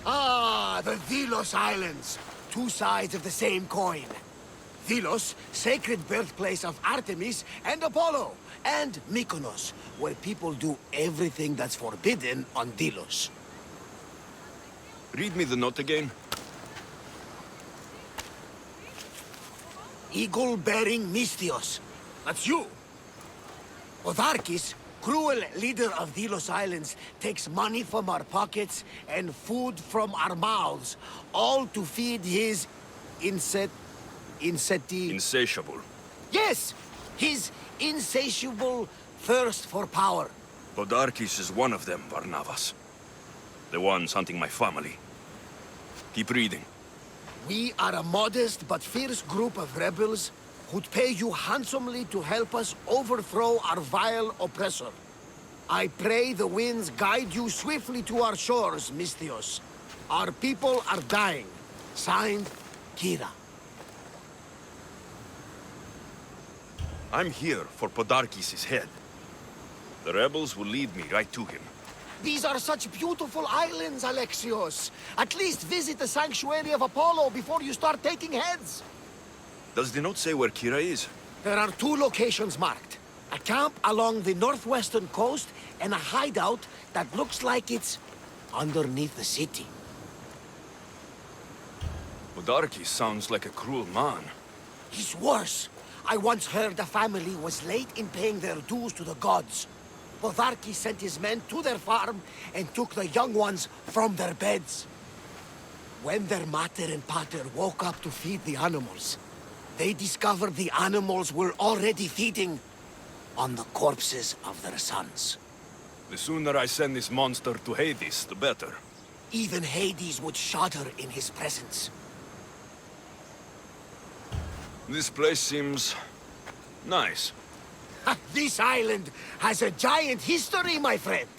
Ah, the Delos Islands. Two sides of the same coin. Delos, sacred birthplace of Artemis and Apollo. And Mykonos, where people do everything that's forbidden on Delos. Read me the note again. Eagle-bearing Mystios. That's you. Otharkis, cruel leader of Delos Islands, takes money from our pockets and food from our mouths, all to feed his Insatiable. Yes! His insatiable thirst for power. Podarkis is one of them, Varnavas. The ones hunting my family. Keep reading. We are a modest but fierce group of rebels who'd pay you handsomely to help us overthrow our vile oppressor. I pray the winds guide you swiftly to our shores, Mystios. Our people are dying. Signed, Kira. I'm here for Podarkis' head. The rebels will lead me right to him. These are such beautiful islands, Alexios. At least visit the sanctuary of Apollo before you start taking heads. Does the note say where Kira is? There are two locations marked. A camp along the northwestern coast and a hideout that looks like it's underneath the city. Podarkis sounds like a cruel man. He's worse. I once heard a family was late in paying their dues to the gods. Podarkis sent his men to their farm and took the young ones from their beds. When their mater and pater woke up to feed the animals, they discovered the animals were already feeding on the corpses of their sons. The sooner I send this monster to Hades, the better. Even Hades would shudder in his presence. This place seems nice. This island has a giant history, my friend.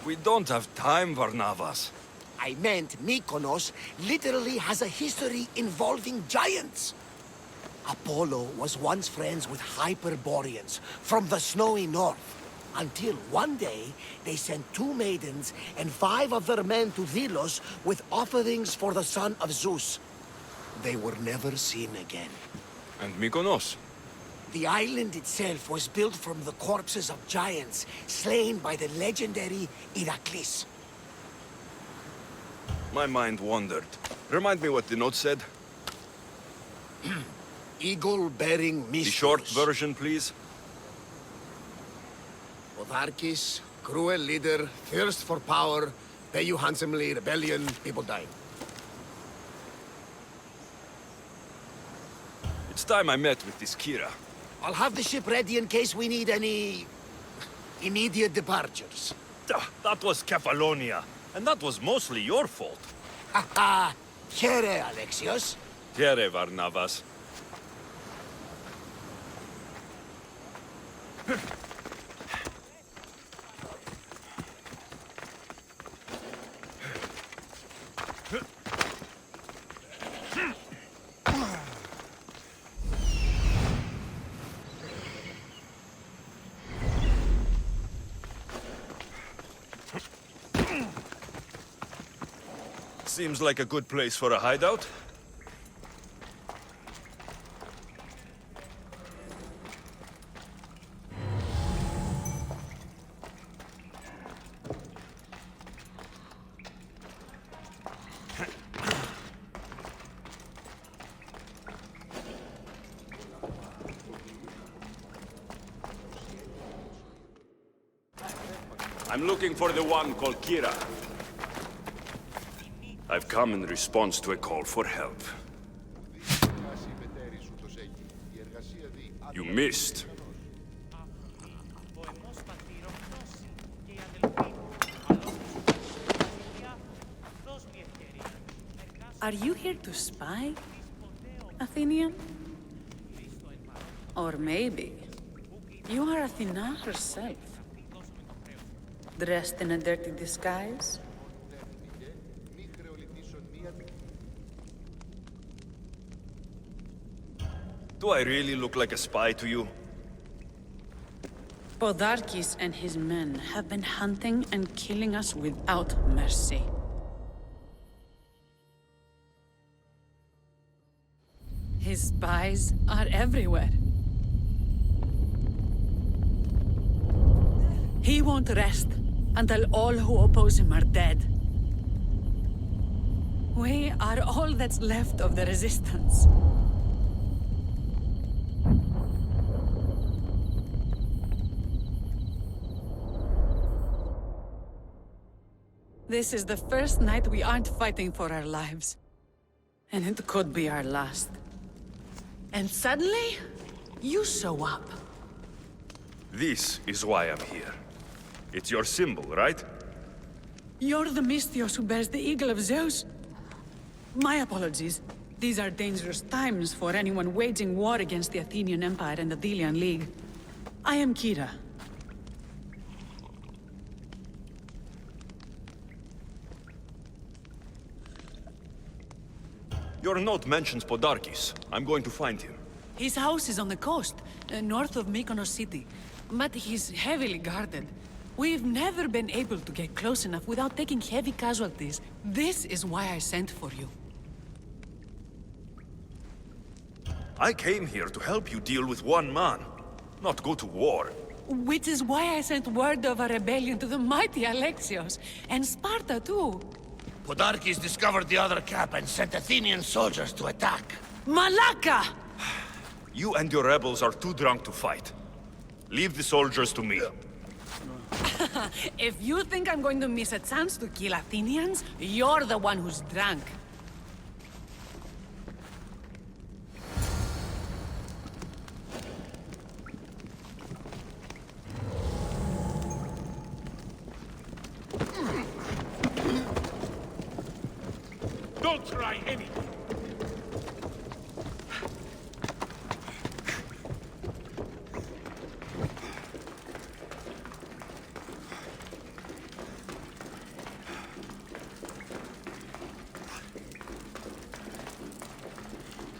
We don't have time, Varnavas. I meant Mykonos literally has a history involving giants. Apollo was once friends with Hyperboreans from the snowy north. Until one day, they sent 2 maidens and 5 of their men to Delos with offerings for the son of Zeus. They were never seen again. And Mykonos? The island itself was built from the corpses of giants slain by the legendary Iraklis. My mind wandered. Remind me what the note said. Eagle-bearing Mystios. The short version, please. Otharkis, cruel leader, thirst for power, pay you handsomely, rebellion, people dying. It's time I met with this Kira. I'll have the ship ready in case we need any immediate departures. That was Kefalonia, and that was mostly your fault. Haha, here, Alexios. Here, Varnavas. Seems like a good place for a hideout. I'm looking for the one called Kira. I've come in response to a call for help. You missed. Are you here to spy, Athenian? Or maybe you are Athena herself, dressed in a dirty disguise? Do I really look like a spy to you? Podarkis and his men have been hunting and killing us without mercy. His spies are everywhere. He won't rest until all who oppose him are dead. We are all that's left of the Resistance. This is the first night we aren't fighting for our lives. And it could be our last. And suddenly, you show up. This is why I'm here. It's your symbol, right? You're the Mystios who bears the Eagle of Zeus? My apologies. These are dangerous times for anyone waging war against the Athenian Empire and the Delian League. I am Kira. Your note mentions Podarkis. I'm going to find him. His house is on the coast, north of Mykonos city. But he's heavily guarded. We've never been able to get close enough without taking heavy casualties. This is why I sent for you. I came here to help you deal with one man, not go to war. Which is why I sent word of a rebellion to the mighty Alexios, and Sparta too. Podarkis discovered the other cap and sent Athenian soldiers to attack. Malaka! You and your rebels are too drunk to fight. Leave the soldiers to me. If you think I'm going to miss a chance to kill Athenians, you're the one who's drunk. Don't try anything.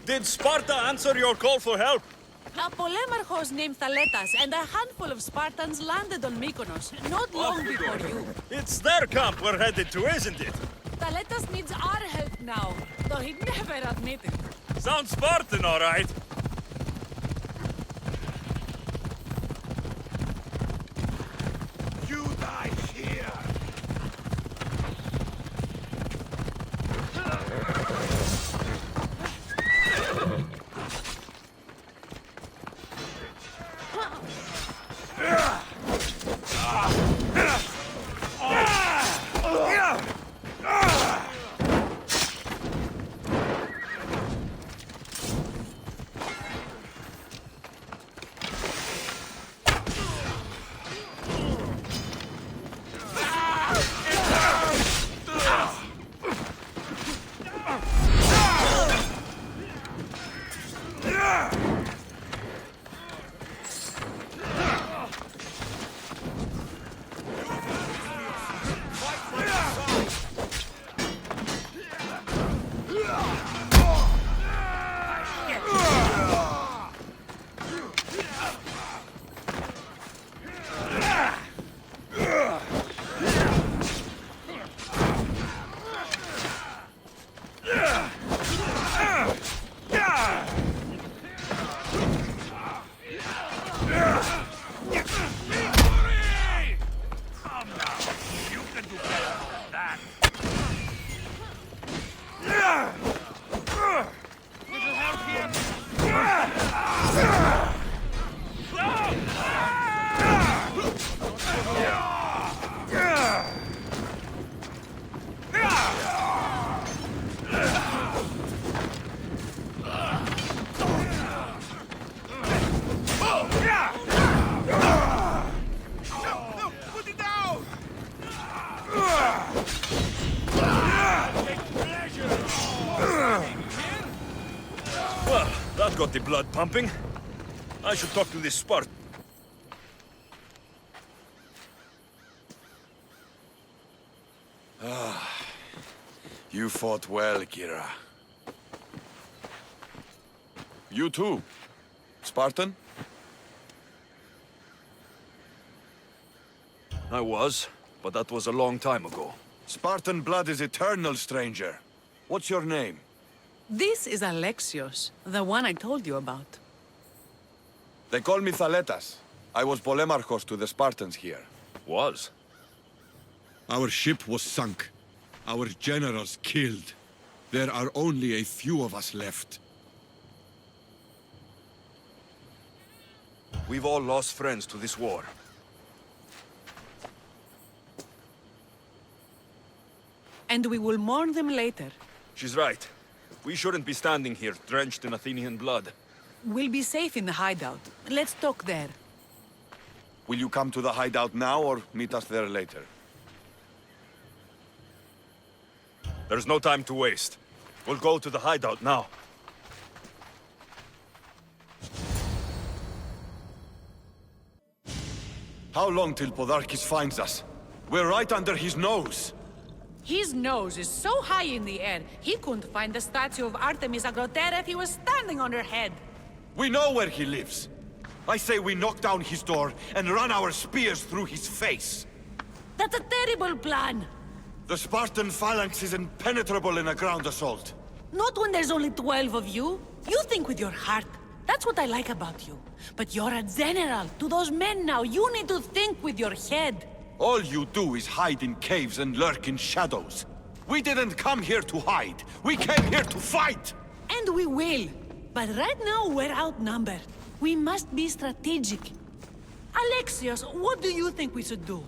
Did Sparta answer your call for help? A polemarchos named Thaletas and a handful of Spartans landed on Mykonos, not long before you. It's their camp we're headed to, isn't it? Thaletas needs our help now, though he'd never admit it. Sounds Spartan, all right. You die here. Well, that got the blood pumping. I should talk to this Spartan. You fought well, Kira. You too. Spartan? I was, but that was a long time ago. Spartan blood is eternal, stranger. What's your name? This is Alexios, the one I told you about. They call me Thaletas. I was Polemarchos to the Spartans here. Was? Our ship was sunk. Our generals killed. There are only a few of us left. We've all lost friends to this war. And we will mourn them later. She's right. We shouldn't be standing here, drenched in Athenian blood. We'll be safe in the hideout. Let's talk there. Will you come to the hideout now or meet us there later? There's no time to waste. We'll go to the hideout now. How long till Podarkis finds us? We're right under his nose. His nose is so high in the air, he couldn't find the statue of Artemis Agrotera if he was standing on her head. We know where he lives. I say we knock down his door and run our spears through his face. That's a terrible plan. The Spartan phalanx is impenetrable in a ground assault. Not when there's only 12 of you. You think with your heart. That's what I like about you. But you're a general. To those men now, you need to think with your head. All you do is hide in caves and lurk in shadows. We didn't come here to hide. We came here to fight! And we will. But right now, we're outnumbered. We must be strategic. Alexios, what do you think we should do?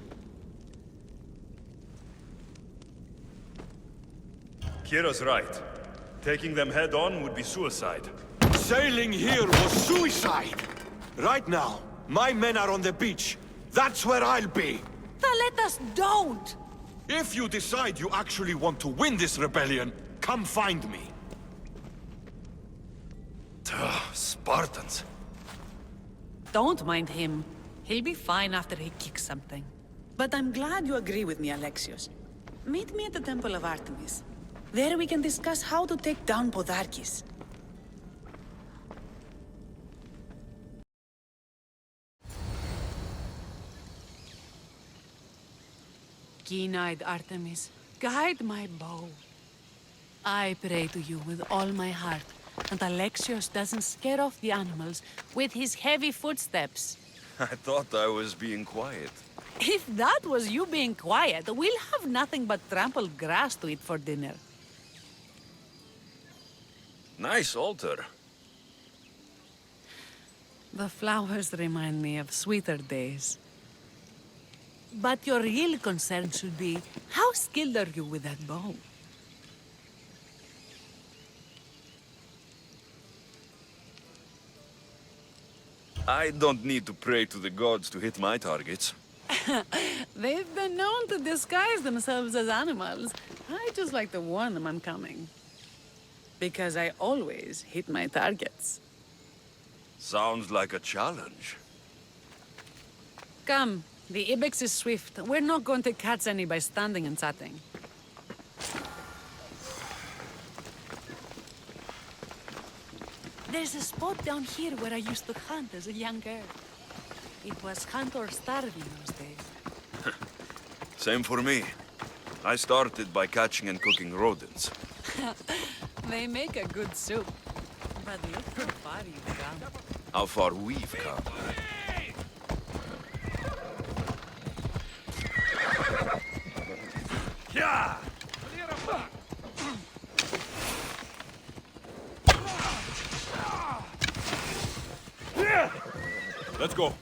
Kira's right. Taking them head on would be suicide. Sailing here was suicide! Right now, my men are on the beach. That's where I'll be. Let us don't! If you decide you actually want to win this rebellion, come find me. Spartans. Don't mind him. He'll be fine after he kicks something. But I'm glad you agree with me, Alexios. Meet me at the Temple of Artemis. There we can discuss how to take down Podarkis. Keen-eyed Artemis, guide my bow. I pray to you with all my heart, and Alexios doesn't scare off the animals with his heavy footsteps. I thought I was being quiet. If that was you being quiet, we'll have nothing but trampled grass to eat for dinner. Nice altar. The flowers remind me of sweeter days. But your real concern should be, how skilled are you with that bow? I don't need to pray to the gods to hit my targets. They've been known to disguise themselves as animals. I just like to warn them I'm coming. Because I always hit my targets. Sounds like a challenge. Come, the ibex is swift. We're not going to catch any by standing and chatting. There's a spot down here where I used to hunt as a young girl. It was hunt or starve in those days. Same for me. I started by catching and cooking rodents. They make a good soup. But look how far you've come. How far we've come. Yeah! Let's go.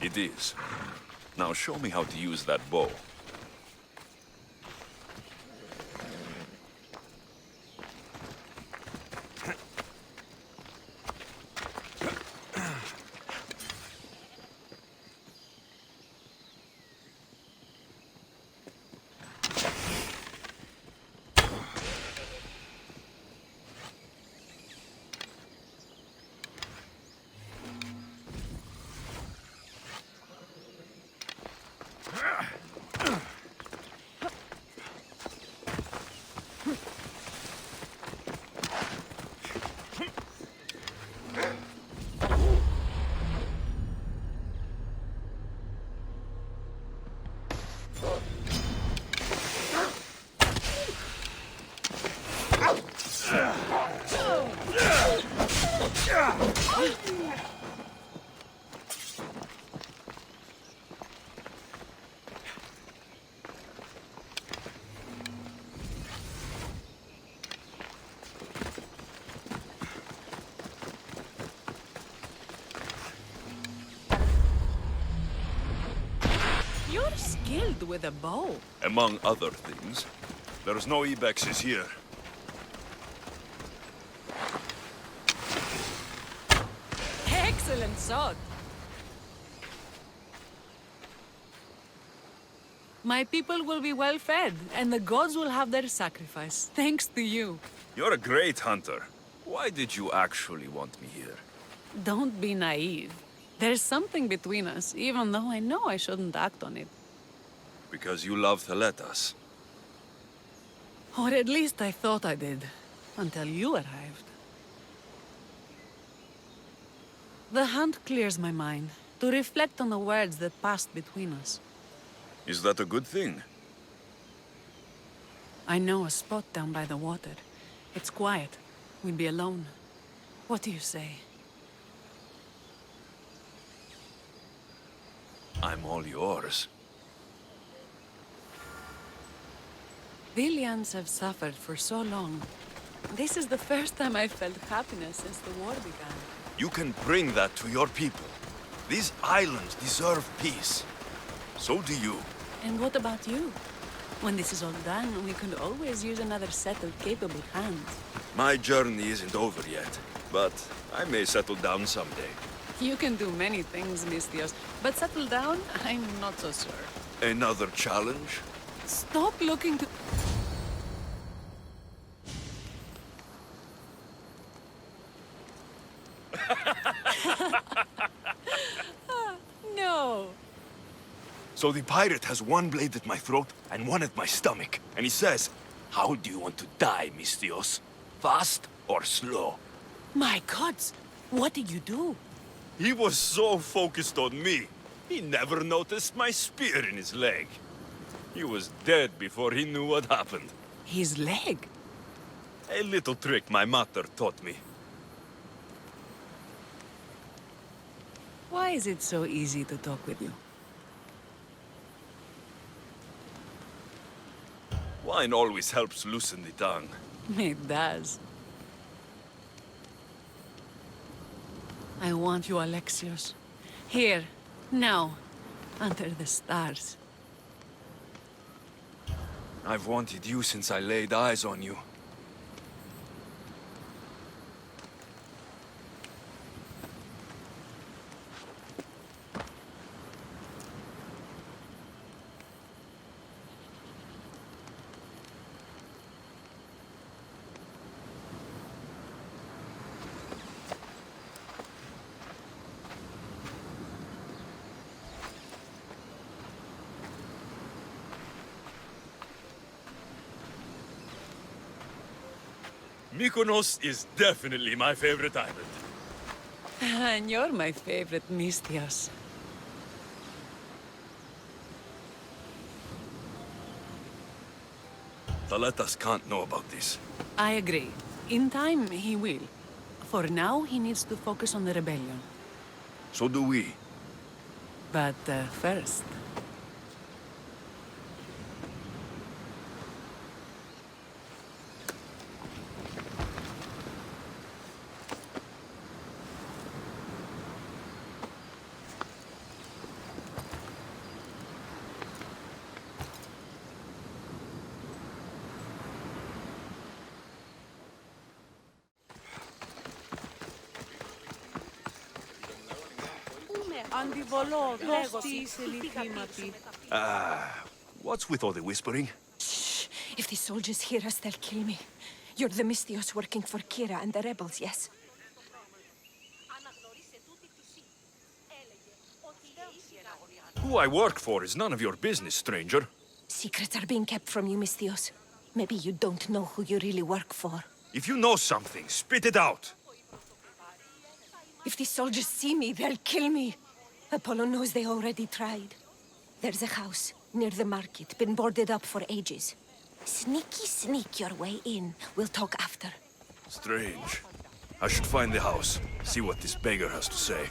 It is. Now show me how to use that bow. You're skilled with a bow. Among other things. There's no ibexes here. Excellent shot. My people will be well fed, and the gods will have their sacrifice, thanks to you. You're a great hunter. Why did you actually want me here? Don't be naive. There's something between us, even though I know I shouldn't act on it. Because you love to let us. Or at least I thought I did, until you arrived. The hunt clears my mind, to reflect on the words that passed between us. Is that a good thing? I know a spot down by the water. It's quiet. We'd be alone. What do you say? I'm all yours. Villians have suffered for so long. This is the first time I've felt happiness since the war began. You can bring that to your people. These islands deserve peace. So do you. And what about you? When this is all done, we could always use another set of capable hands. My journey isn't over yet, but I may settle down someday. You can do many things, Mistios, but settle down, I'm not so sure. Another challenge? Stop looking to... No. So the pirate has one blade at my throat and one at my stomach. And he says, how do you want to die, Mistios? Fast or slow? My gods, what did you do? He was so focused on me, he never noticed my spear in his leg. He was dead before he knew what happened. His leg? A little trick my mother taught me. Why is it so easy to talk with you? Wine always helps loosen the tongue. It does. I want you, Alexios. Here, now, under the stars. I've wanted you since I laid eyes on you. Mykonos is definitely my favorite island. And you're my favorite, Mistios. Thaletas can't know about this. I agree. In time, he will. For now, he needs to focus on the rebellion. So do we. But first... What's with all the whispering? Shh! If the soldiers hear us, they'll kill me. You're the Mistios working for Kira and the rebels, yes? Who I work for is none of your business, stranger. Secrets are being kept from you, Mistios. Maybe you don't know who you really work for. If you know something, spit it out. If the soldiers see me, they'll kill me. Apollo knows they already tried. There's a house near the market, been boarded up for ages. Sneak your way in. We'll talk after. Strange. I should find the house, see what this beggar has to say.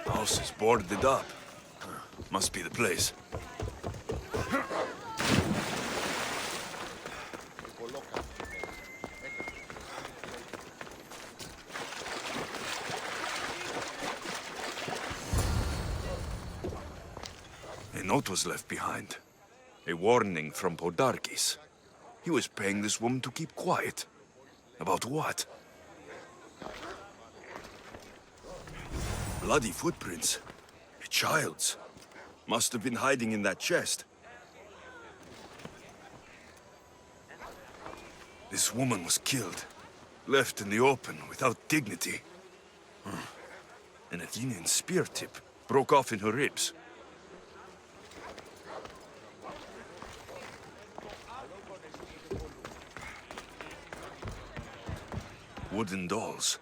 House is boarded up. Must be the place. A note was left behind. A warning from Podarkis. He was paying this woman to keep quiet. About what? Bloody footprints. A child's. Must have been hiding in that chest. This woman was killed. Left in the open without dignity. An Athenian spear tip broke off in her ribs. Wooden dolls.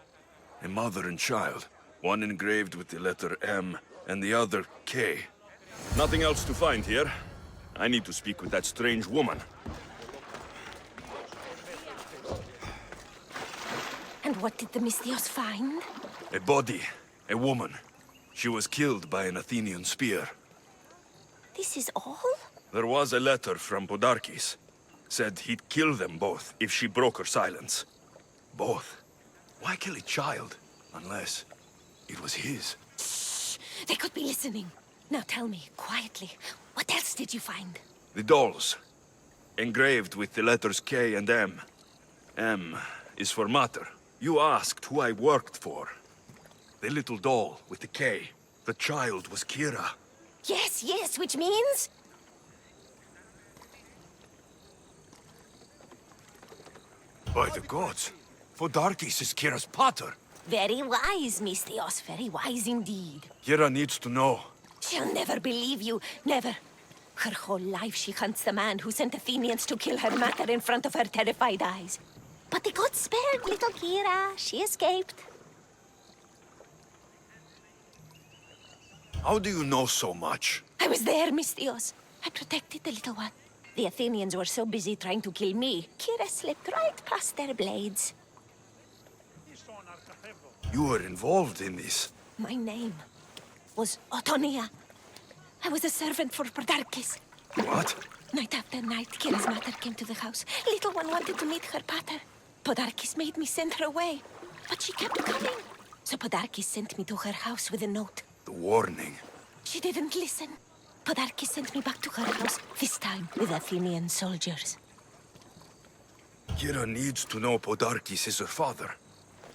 A mother and child. One engraved with the letter M, and the other K. Nothing else to find here. I need to speak with that strange woman. And what did the Misthios find? A body. A woman. She was killed by an Athenian spear. This is all? There was a letter from Podarkis. Said he'd kill them both if she broke her silence. Both. Why kill a child? Unless it was his. Shh! They could be listening. Now tell me, quietly, what else did you find? The dolls. Engraved with the letters K and M. M is for mater. You asked who I worked for. The little doll with the K. The child was Kira. Yes, yes, which means? By the gods. Podarkis is Kira's pater. Very wise, Misthios, very wise indeed. Kira needs to know. She'll never believe you, never. Her whole life she hunts the man who sent Athenians to kill her mater in front of her terrified eyes. But the gods spared little Kira. She escaped. How do you know so much? I was there, Misthios. I protected the little one. The Athenians were so busy trying to kill me, Kira slipped right past their blades. You were involved in this. My name was Otonia. I was a servant for Podarkis. What? Night after night, Kira's mother came to the house. Little one wanted to meet her pater. Podarkis made me send her away, but she kept coming. So Podarkis sent me to her house with a note. The warning. She didn't listen. Podarkis sent me back to her house, this time with Athenian soldiers. Kira needs to know Podarkis is her father.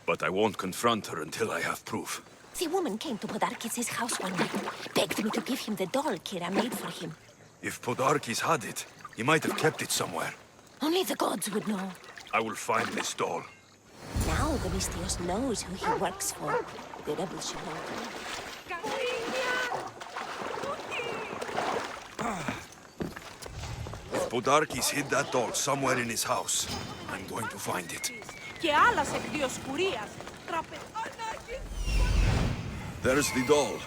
But I won't confront her until I have proof. The woman came to Podarkis' house one night, begged me to give him the doll Kira made for him. If Podarkis had it, he might have kept it somewhere. Only the gods would know. I will find this doll. Now the Misthios knows who he works for. The rebels should know too. If Podarkis hid that doll somewhere in his house, I'm going to find it. There's the doll.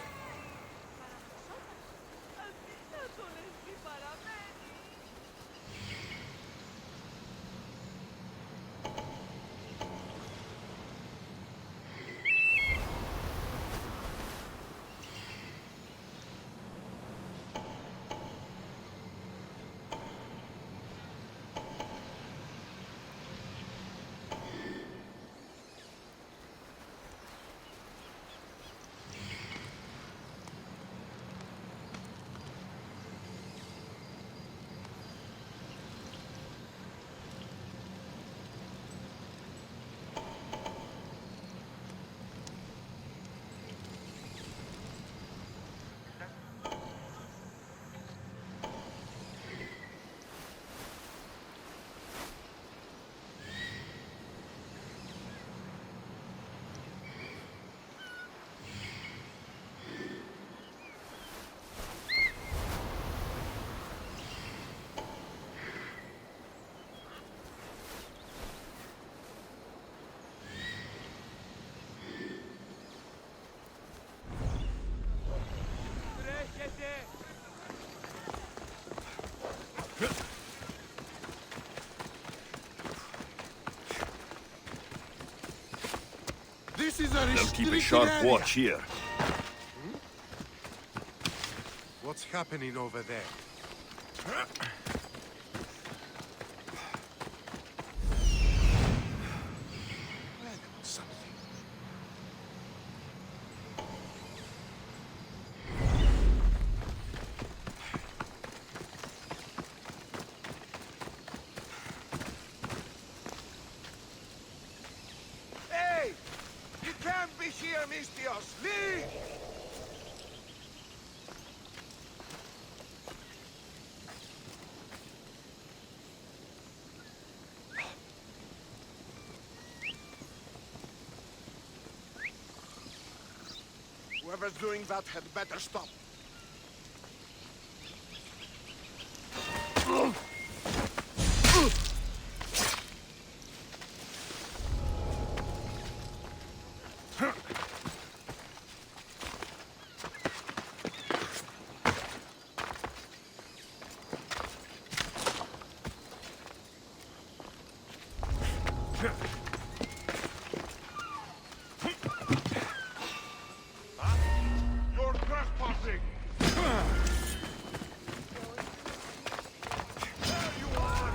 They'll keep a sharp watch here. What's happening over there? Something. Hey! You can't be here, Mistios! Leave! Whoever's doing that had better stop. You're trespassing! There you are!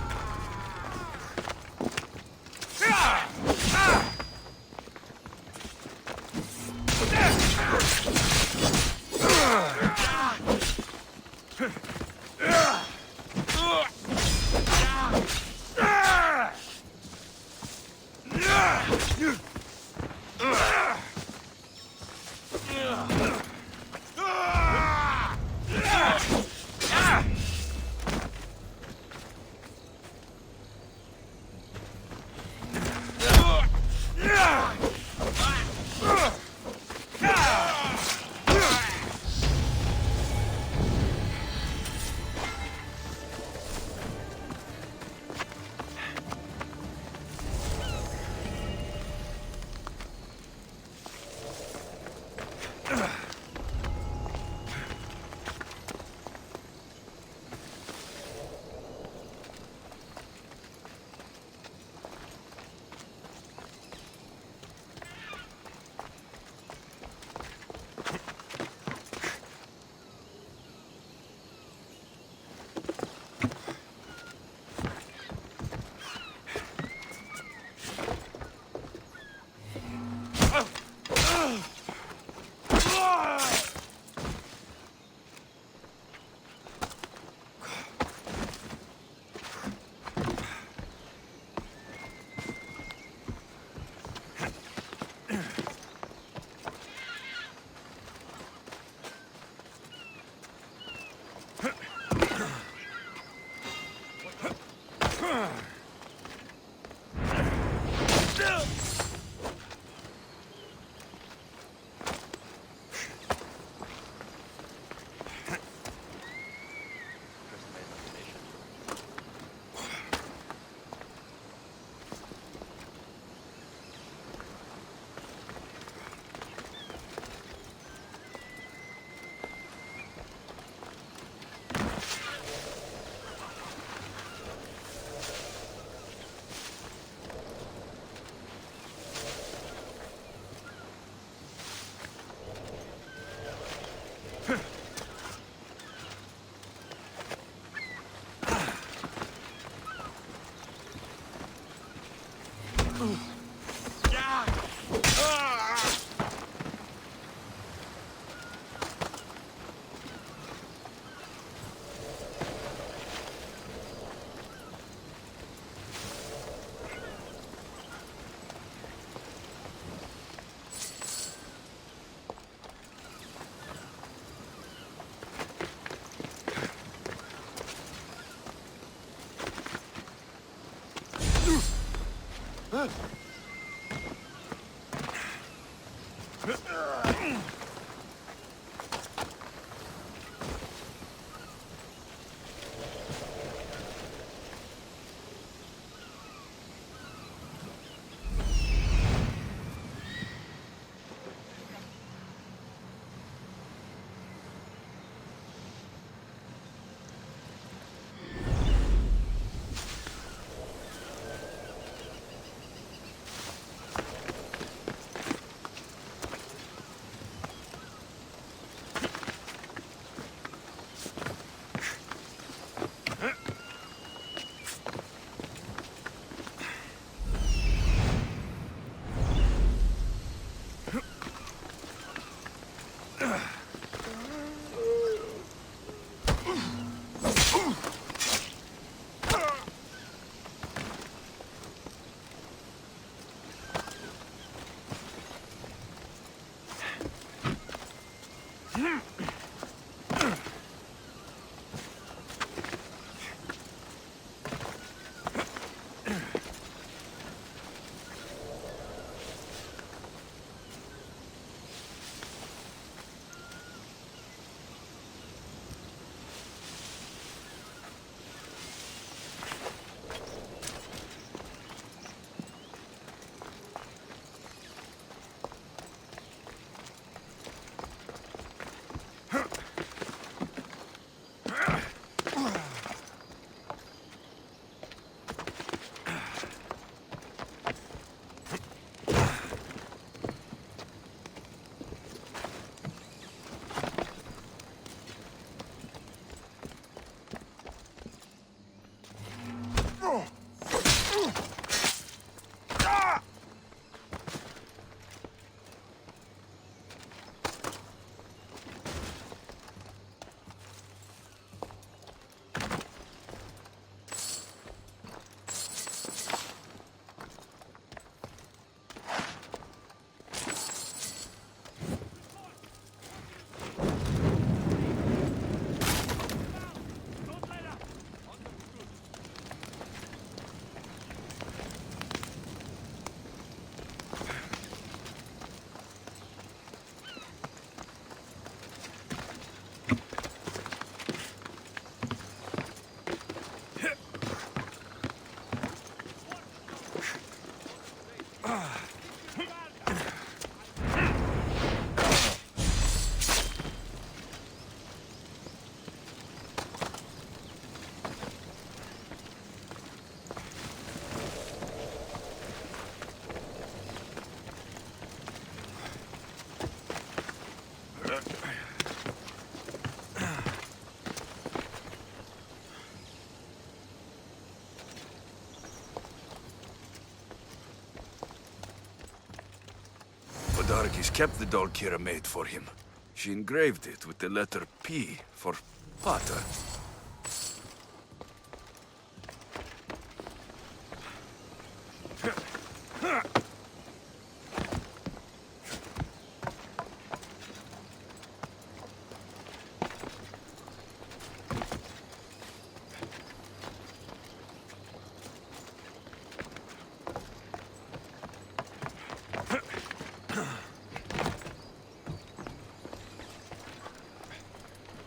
Dargis kept the doll Kira made for him. She engraved it with the letter P for Pater.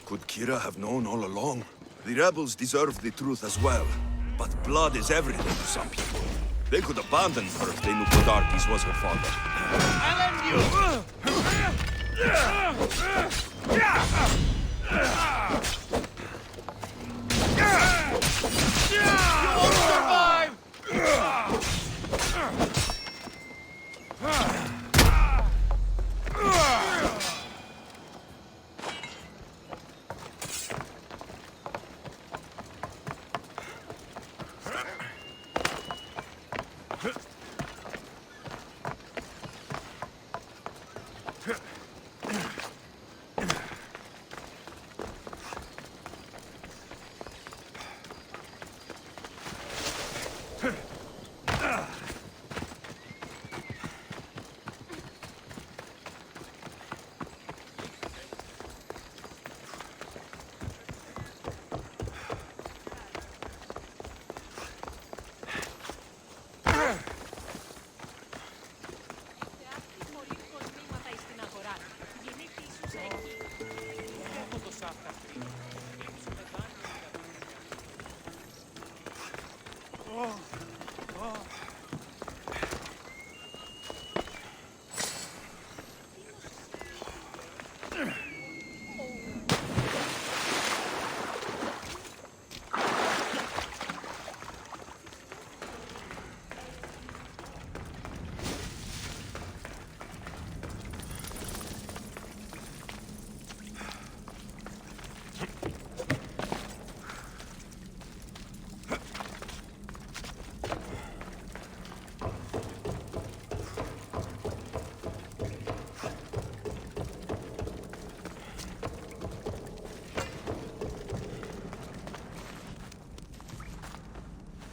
Could Kira have known all along? The rebels deserve the truth as well. But blood is everything to some people. They could abandon her if they knew Dargis was her father. I'll end you! You won't survive!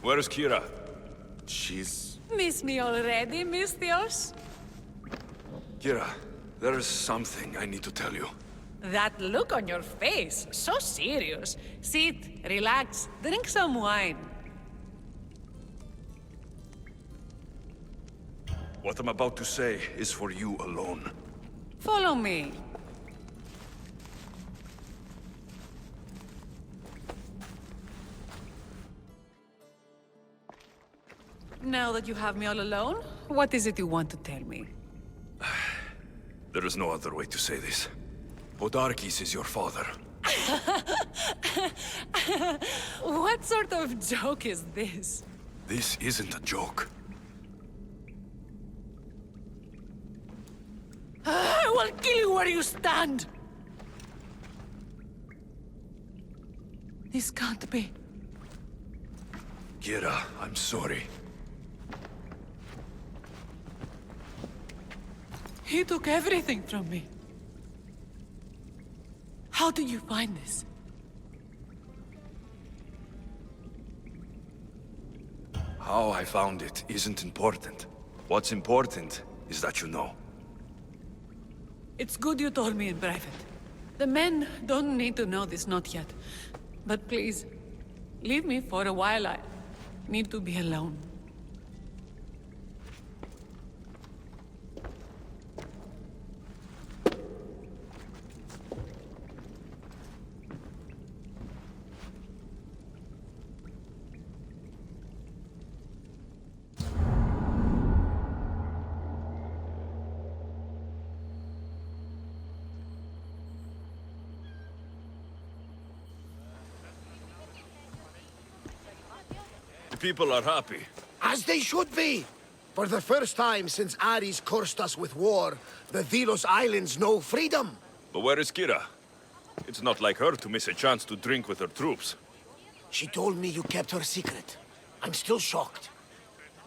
Where's Kira? She's... Miss me already, Mistios? Kira, there is something I need to tell you. That look on your face, so serious. Sit, relax, drink some wine. What I'm about to say is for you alone. Follow me. Now that you have me all alone, what is it you want to tell me? There is no other way to say this. Podarkis is your father. What sort of joke is this? This isn't a joke. I will kill you where you stand! This can't be. Kira, I'm sorry. He took everything from me. How did you find this? How I found it isn't important. What's important is that you know. It's good you told me in private. The men don't need to know this, not yet. But please, leave me for a while. I need to be alone. People are happy. As they should be! For the first time since Ares cursed us with war, the Delos Islands know freedom! But where is Kira? It's not like her to miss a chance to drink with her troops. She told me you kept her secret. I'm still shocked.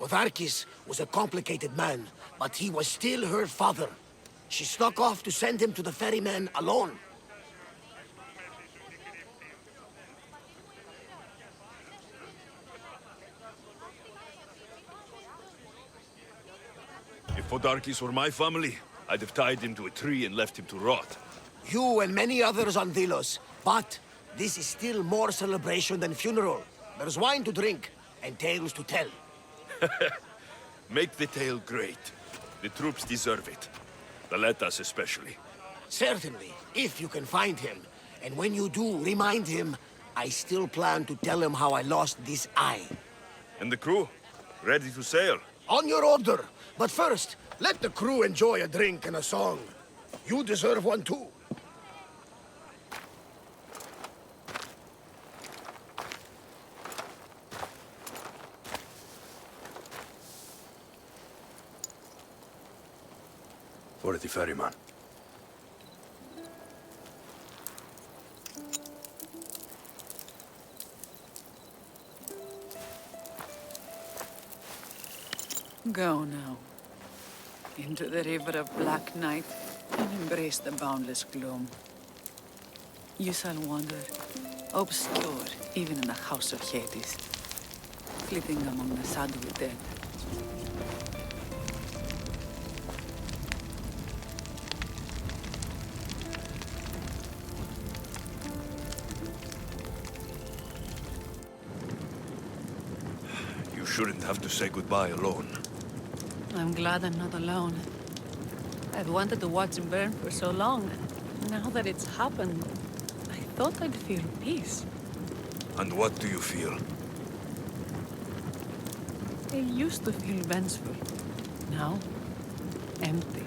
Otharkis was a complicated man, but he was still her father. She snuck off to send him to the ferryman alone. If Podarkis were my family, I'd have tied him to a tree and left him to rot. You and many others on Delos. But this is still more celebration than funeral. There's wine to drink and tales to tell. Make the tale great. The troops deserve it. The Letas especially. Certainly, if you can find him. And when you do, remind him, I still plan to tell him how I lost this eye. And the crew? Ready to sail? On your order. But first, let the crew enjoy a drink and a song. You deserve one too. For the ferryman. Go now. Into the river of black night and embrace the boundless gloom. You shall wander, obscure even in the house of Hades, flitting among the shadowy dead. You shouldn't have to say goodbye alone. I'm glad I'm not alone. I've wanted to watch him burn for so long. Now that it's happened, I thought I'd feel peace. And what do you feel? I used to feel vengeful. Now, empty.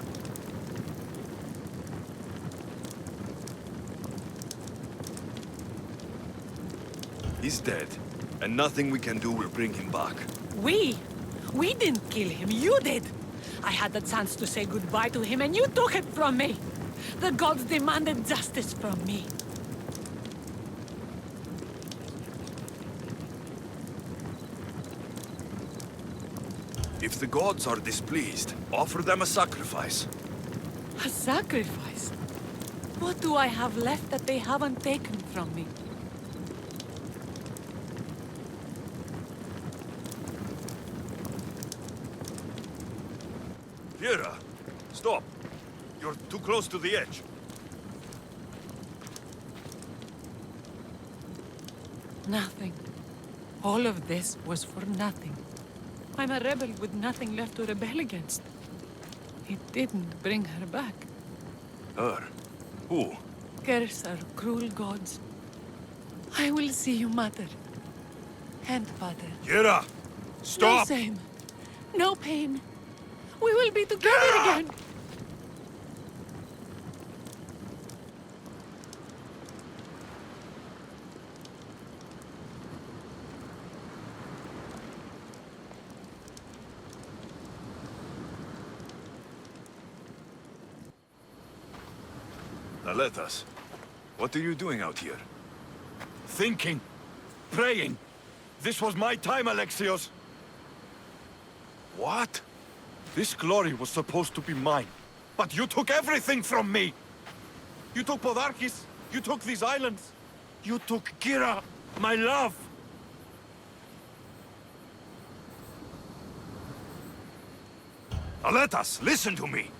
He's dead, and nothing we can do will bring him back. We didn't kill him, you did! I had the chance to say goodbye to him and you took it from me! The gods demanded justice from me. If the gods are displeased, offer them a sacrifice. A sacrifice? What do I have left that they haven't taken from me? Kira, stop. You're too close to the edge. Nothing. All of this was for nothing. I'm a rebel with nothing left to rebel against. It didn't bring her back. Her? Who? Curse are cruel gods. I will see you, mother. And father. Kira! No Stop! shame. No pain. We will be together again. Aletas, what are you doing out here? Thinking. Praying. This was my time, Alexios. What? This glory was supposed to be mine. But you took everything from me! You took Podarkis. You took these islands. You took Kira, my love. Aletas, listen to me!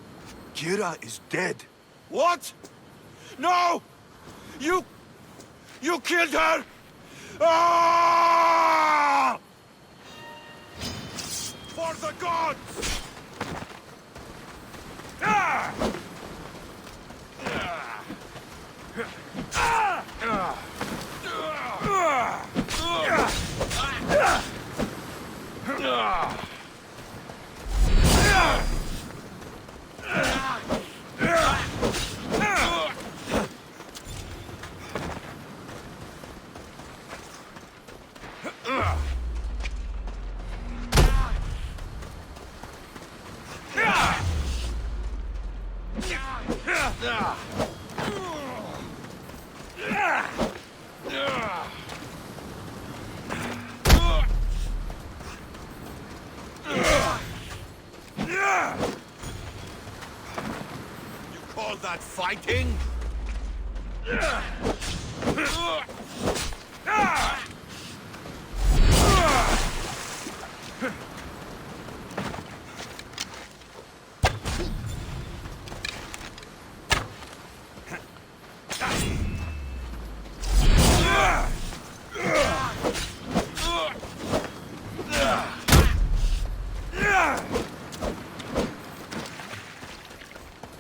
Kira is dead. What? No! You killed her! Ah! For the gods! Ah! Ah! Ah! Ah! You call that fighting?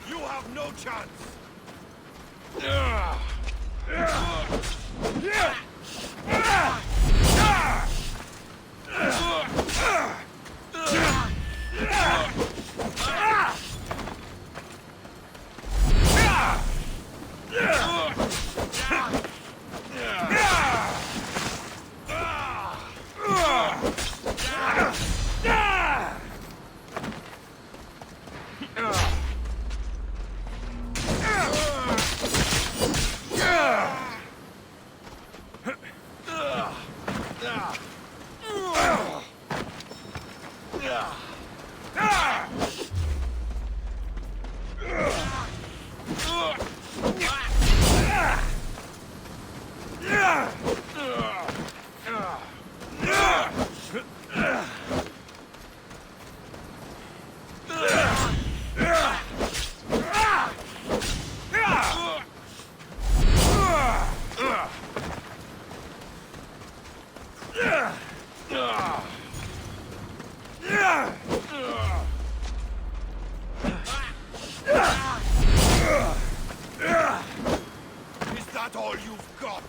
You have no chance! Is that all you've got?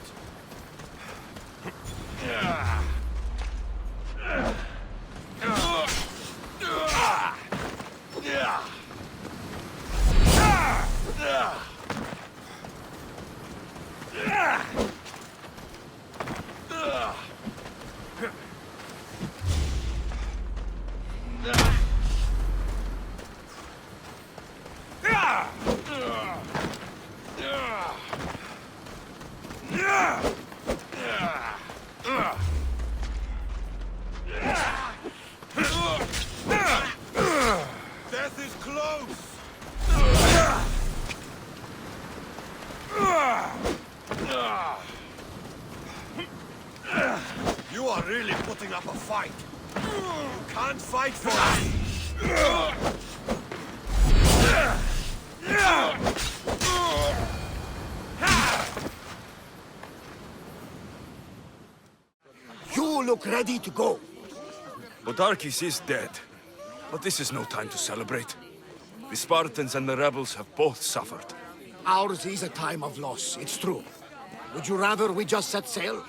Death is close! You are really putting up a fight. You can't fight for us. look ready to go. Podarkes is dead. But this is no time to celebrate. The Spartans and the rebels have both suffered. Ours is a time of loss, it's true. Would you rather we just set sail?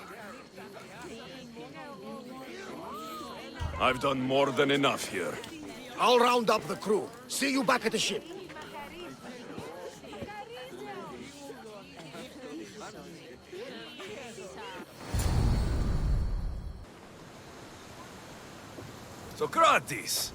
I've done more than enough here. I'll round up the crew. See you back at the ship. Socrates!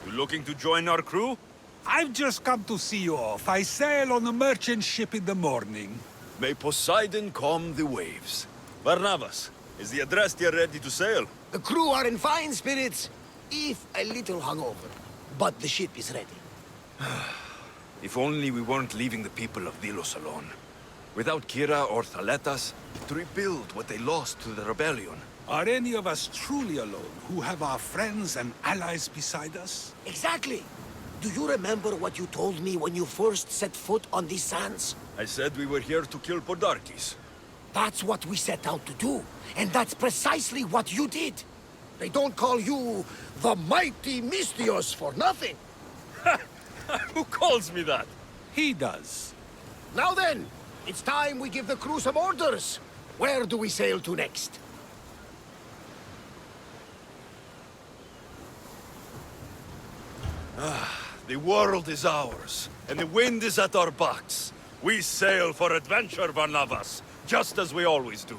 You looking to join our crew? I've just come to see you off. I sail on a merchant ship in the morning. May Poseidon calm the waves. Barnabas, is the Adrestia ready to sail? The crew are in fine spirits, if a little hungover. But the ship is ready. If only we weren't leaving the people of Delos alone. Without Kira or Thaletas, to rebuild what they lost to the rebellion. Are any of us truly alone, who have our friends and allies beside us? Exactly. Do you remember what you told me when you first set foot on these sands? I said we were here to kill Podarkes. That's what we set out to do. And that's precisely what you did. They don't call you the mighty Mystios for nothing. Who calls me that? He does. Now then, it's time we give the crew some orders. Where do we sail to next? The world is ours, and the wind is at our backs. We sail for adventure, Barnabas, just as we always do.